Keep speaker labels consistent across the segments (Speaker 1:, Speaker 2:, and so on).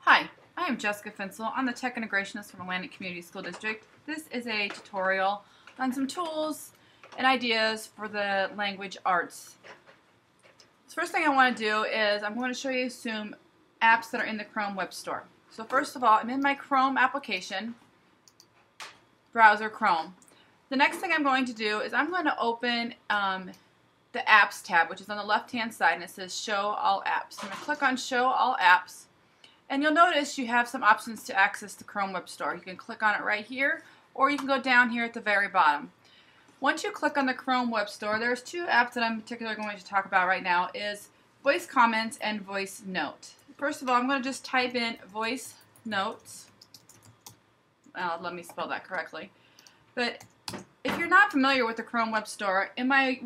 Speaker 1: Hi, I am Jessica Finsel. I'm the Tech Integrationist from Atlantic Community School District. This is a tutorial on some tools and ideas for the language arts. So first thing I want to do is I'm going to show you some apps that are in the Chrome Web Store. So first of all, I'm in my Chrome application, browser Chrome. The next thing I'm going to do is I'm going to open the Apps tab, which is on the left-hand side, and it says Show All Apps. I'm going to click on Show All Apps. And you'll notice you have some options to access the Chrome Web Store. You can click on it right here, or you can go down here at the very bottom. Once you click on the Chrome Web Store, there's two apps that I'm particularly going to talk about right now, is Voice Comments and Voice Note. First of all, I'm going to just type in Voice Notes. Let me spell that correctly. But if you're not familiar with the Chrome Web Store, in my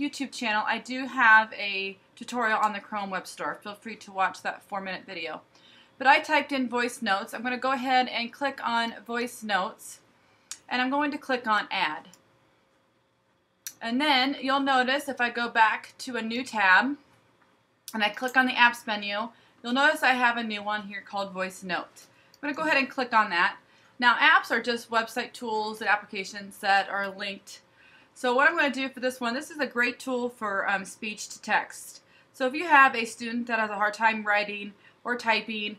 Speaker 1: YouTube channel, I do have a tutorial on the Chrome Web Store. Feel free to watch that 4-minute video. But I typed in Voice Notes. I'm going to go ahead and click on Voice Notes, and I'm going to click on Add. And then you'll notice if I go back to a new tab and I click on the Apps menu, you'll notice I have a new one here called Voice Note. I'm going to go ahead and click on that. Now, apps are just website tools and applications that are linked. So what I'm going to do for this one, this is a great tool for speech to text. So if you have a student that has a hard time writing or typing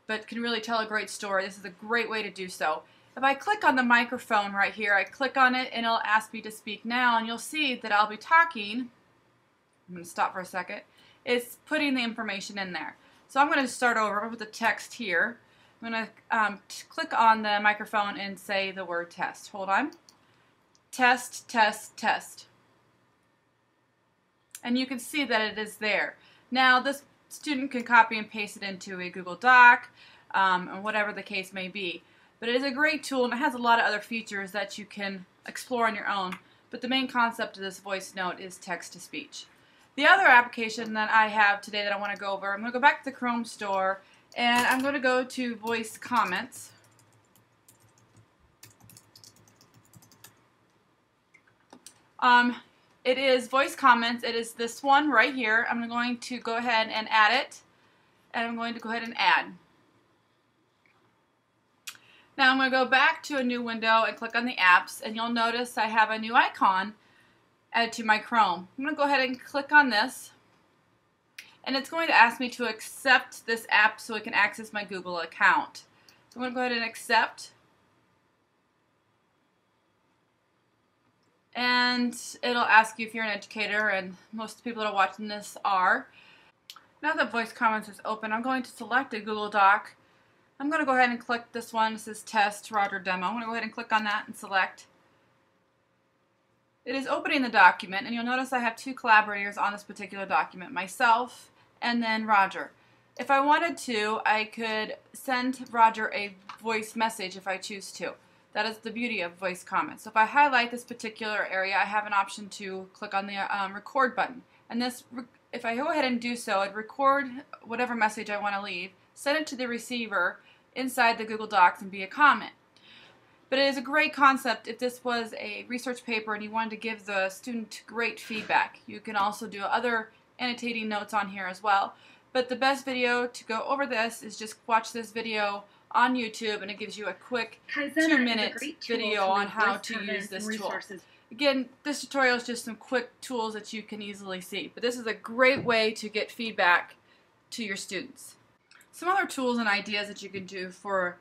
Speaker 1: but can really tell a great story, this is a great way to do so. If I click on the microphone right here, I click on it and it'll ask me to speak now, and you'll see that I'll be talking. I'm going to stop for a second. It's putting the information in there. So I'm going to start over with the text here. I'm going to click on the microphone and say the word test. Hold on. Test, test, test. And you can see that it is there. Now this student can copy and paste it into a Google Doc or whatever the case may be. But it is a great tool, and it has a lot of other features that you can explore on your own. But the main concept of this Voice Note is text-to-speech. The other application that I have today that I want to go over, I'm going to go back to the Chrome Store, and I'm going to go to Voice Comments. It is Voice Comments. It is this one right here. I'm going to go ahead and add it, and I'm going to go ahead and add. Now I'm going to go back to a new window and click on the apps, and you'll notice I have a new icon added to my Chrome. I'm going to go ahead and click on this, and it's going to ask me to accept this app so it can access my Google account. So I'm going to go ahead and accept. And it'll ask you if you're an educator, and most people that are watching this are. Now that Voice Comments is open, I'm going to select a Google Doc. I'm going to go ahead and click this one. It says Test Roger Demo. I'm going to go ahead and click on that and select. It is opening the document, and you'll notice I have two collaborators on this particular document, myself and then Roger. If I wanted to, I could send Roger a voice message if I choose to. That is the beauty of Voice Comments. So if I highlight this particular area, I have an option to click on the record button. And this, if I go ahead and do so, I'd record whatever message I want to leave, send it to the receiver inside the Google Docs and be a comment. But it is a great concept if this was a research paper and you wanted to give the student great feedback. You can also do other annotating notes on here as well. But the best video to go over this is just watch this video on YouTube, and it gives you a quick 2-minute video on how to use this tool. Again, this tutorial is just some quick tools that you can easily see, but this is a great way to get feedback to your students. Some other tools and ideas that you can do for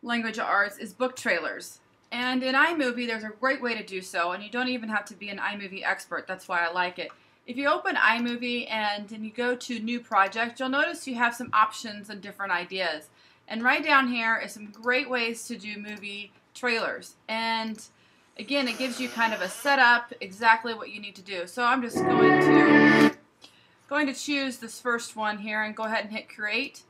Speaker 1: language arts is book trailers. And in iMovie, there's a great way to do so, and you don't even have to be an iMovie expert. That's why I like it. If you open iMovie and you go to New Project, you'll notice you have some options and different ideas. And right down here is some great ways to do movie trailers. And again, it gives you kind of a setup, exactly what you need to do. So I'm just going to choose this first one here and go ahead and hit Create.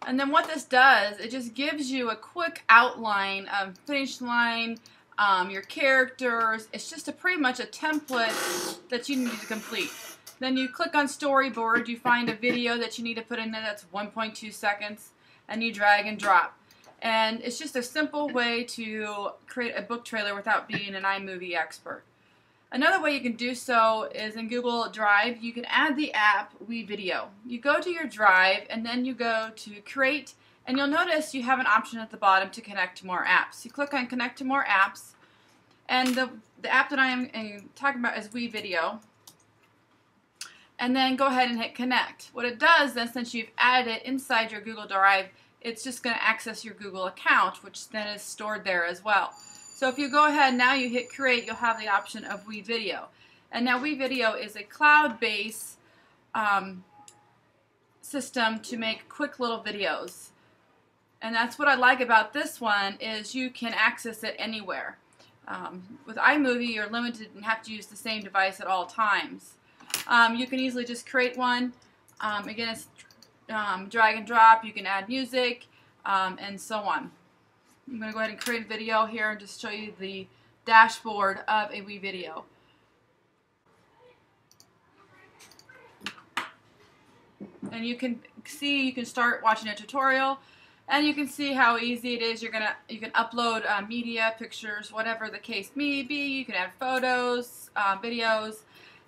Speaker 1: And then what this does, it just gives you a quick outline of finish line, your characters. It's just pretty much a template that you need to complete. Then you click on Storyboard, you find a video that you need to put in there that's 1.2 seconds, and you drag and drop. And it's just a simple way to create a book trailer without being an iMovie expert. Another way you can do so is in Google Drive. You can add the app WeVideo. You go to your Drive and then you go to Create, and you'll notice you have an option at the bottom to connect to more apps. You click on Connect to More Apps, and the app that I am talking about is WeVideo. And then go ahead and hit Connect. What it does then, since you've added it inside your Google Drive, it's just going to access your Google account, which then is stored there as well. So if you go ahead now, you hit Create, you'll have the option of WeVideo. And now WeVideo is a cloud-based system to make quick little videos. And that's what I like about this one, is you can access it anywhere. With iMovie, you're limited and have to use the same device at all times. You can easily just create one. Again, it's drag and drop. You can add music and so on. I'm going to go ahead and create a video here and just show you the dashboard of a WeVideo. And you can see, you can start watching a tutorial, and you can see how easy it is. You can upload media, pictures, whatever the case may be. You can add photos, videos,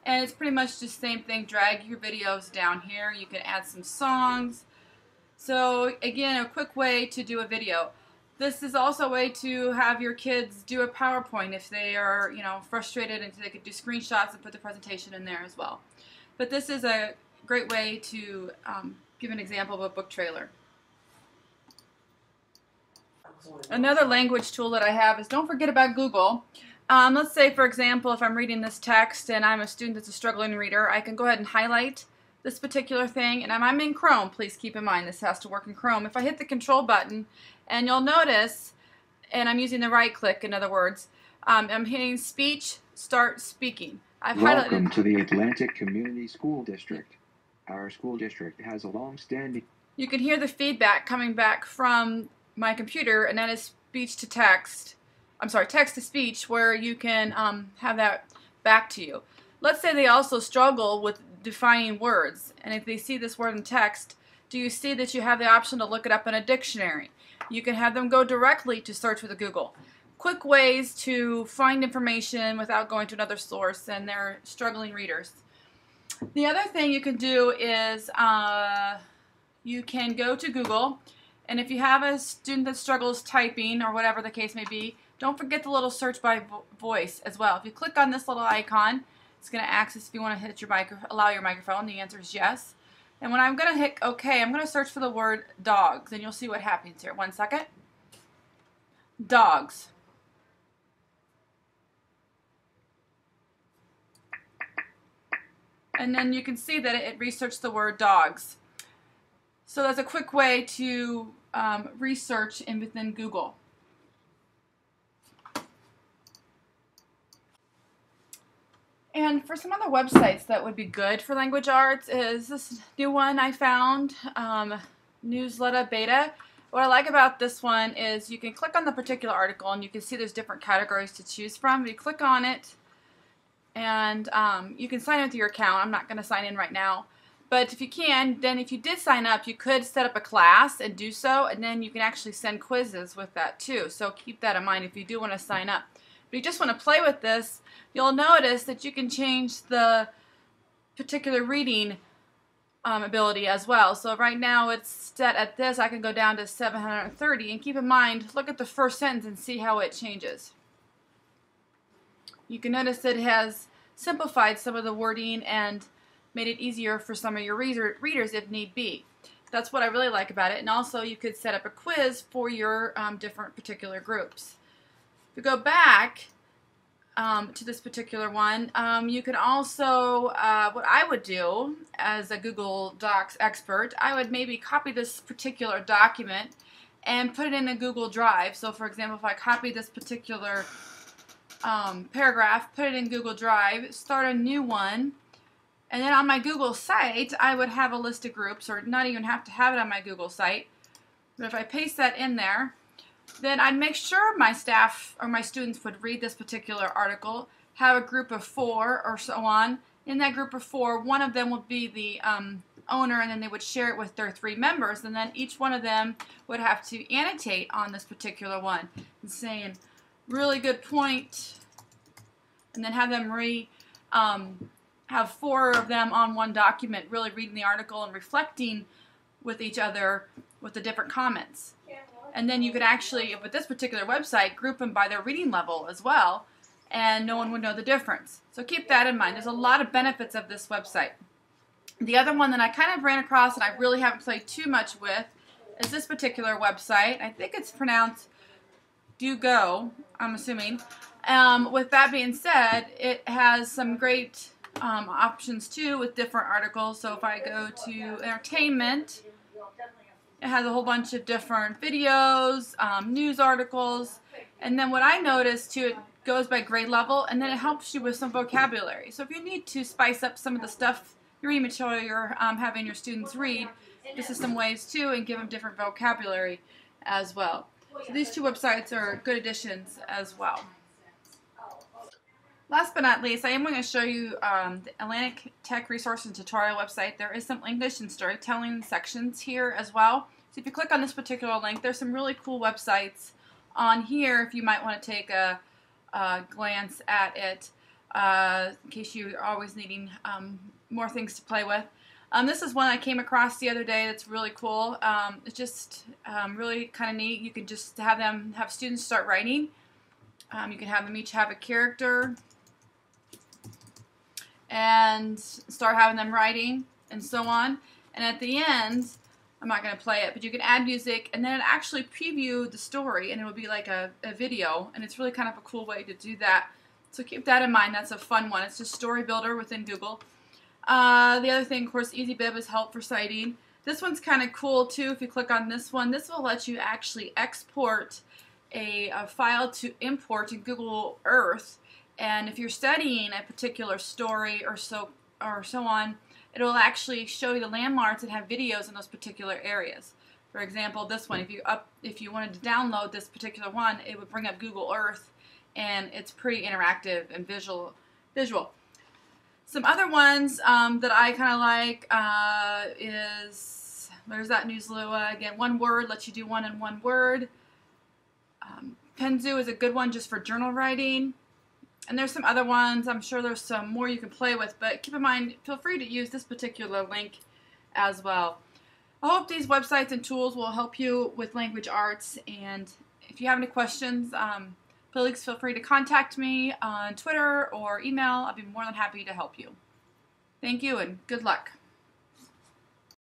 Speaker 1: and it's pretty much the same thing. Drag your videos down here. You can add some songs. So again, a quick way to do a video. This is also a way to have your kids do a PowerPoint if they are, frustrated, and they could do screenshots and put the presentation in there as well. But this is a great way to give an example of a book trailer. Another language tool that I have is, don't forget about Google. Let's say, for example, if I'm reading this text and I'm a student that's a struggling reader, I can go ahead and highlight this particular thing, and I'm in Chrome. Please keep in mind this has to work in Chrome. If I hit the Control button, and you'll notice, and I'm using the right click, in other words, I'm hitting Speech, Start Speaking.
Speaker 2: Welcome to the Atlantic Community School District. Our school district has a long-standing...
Speaker 1: You can hear the feedback coming back from my computer, and that is speech to text. I'm sorry, text to speech, where you can have that back to you. Let's say they also struggle with defining words, and if they see this word in text, do you see that you have the option to look it up in a dictionary? You can have them go directly to search with Google. Quick ways to find information without going to another source, and they're struggling readers. The other thing you can do is you can go to Google, and if you have a student that struggles typing or whatever the case may be, don't forget the little search by voice as well. If you click on this little icon, it's going to access if you want to hit your allow your microphone. The answer is yes. And when I'm going to hit OK, I'm going to search for the word dogs, and you'll see what happens here. 1 second. Dogs. And then you can see that it researched the word dogs. So that's a quick way to research within Google. And for some other websites that would be good for language arts is this new one I found, Newsletter Beta. What I like about this one is you can click on the particular article and you can see there's different categories to choose from. You click on it and you can sign in with your account. I'm not going to sign in right now. But if you can, then if you did sign up, you could set up a class and do so, and then you can actually send quizzes with that too. So keep that in mind if you do want to sign up. But if you just want to play with this, you'll notice that you can change the particular reading ability as well. So right now it's set at this. I can go down to 730, and keep in mind, look at the first sentence and see how it changes. You can notice that it has simplified some of the wording and made it easier for some of your readers if need be. That's what I really like about it. And also you could set up a quiz for your different particular groups. If you go back to this particular one, you can also, what I would do as a Google Docs expert, I would maybe copy this particular document and put it in a Google Drive. So for example, if I copy this particular paragraph, put it in Google Drive, start a new one, and then on my Google site, I would have a list of groups, or not even have to have it on my Google site. But if I paste that in there, then I'd make sure my staff or my students would read this particular article, have a group of 4 or so on. In that group of 4, one of them would be the owner, and then they would share it with their 3 members, and then each one of them would have to annotate on this particular one and saying, really good point, and then have them have 4 of them on one document, really reading the article and reflecting with each other with the different comments. And then you could actually, with this particular website, group them by their reading level as well, and no one would know the difference. So keep that in mind. There's a lot of benefits of this website. The other one that I kind of ran across and I really haven't played too much with is this particular website. I think it's pronounced DoGo, I'm assuming. With that being said, it has some great options too with different articles. So if I go to entertainment, it has a whole bunch of different videos, news articles, and then what I noticed too, it goes by grade level, and then it helps you with some vocabulary. So if you need to spice up some of the stuff, your reading material you're having your students read, this is some ways too, and give them different vocabulary as well. So these 2 websites are good additions as well. Last but not least, I am going to show you the Atlantic Tech Resource and Tutorial website. There is some English and storytelling sections here as well. So if you click on this particular link, there's some really cool websites on here if you might want to take a glance at it in case you're always needing more things to play with. This is one I came across the other day that's really cool. It's just really kind of neat. You can just have students start writing. You can have them each have a character and start having them writing and so on. And at the end, I'm not going to play it, but you can add music and then it actually preview the story and it will be like a video, and it's really kind of a cool way to do that. So keep that in mind. That's a fun one. It's just Story Builder within Google. The other thing, of course, EasyBib is help for citing. This one's kind of cool too. If you click on this one, this will let you actually export a file to import in Google Earth, and if you're studying a particular story or so on, it will actually show you the landmarks and have videos in those particular areas. For example, this one, if you wanted to download this particular one, it would bring up Google Earth, and it's pretty interactive and visual. Some other ones that I kind of like is, there's that Newslua. Again, one word, lets you do one in one word. Penzu is a good one just for journal writing. And there's some other ones. I'm sure there's some more you can play with, but keep in mind, feel free to use this particular link as well. I hope these websites and tools will help you with language arts, and if you have any questions, please feel free to contact me on Twitter or email. I'll be more than happy to help you. Thank you and good luck.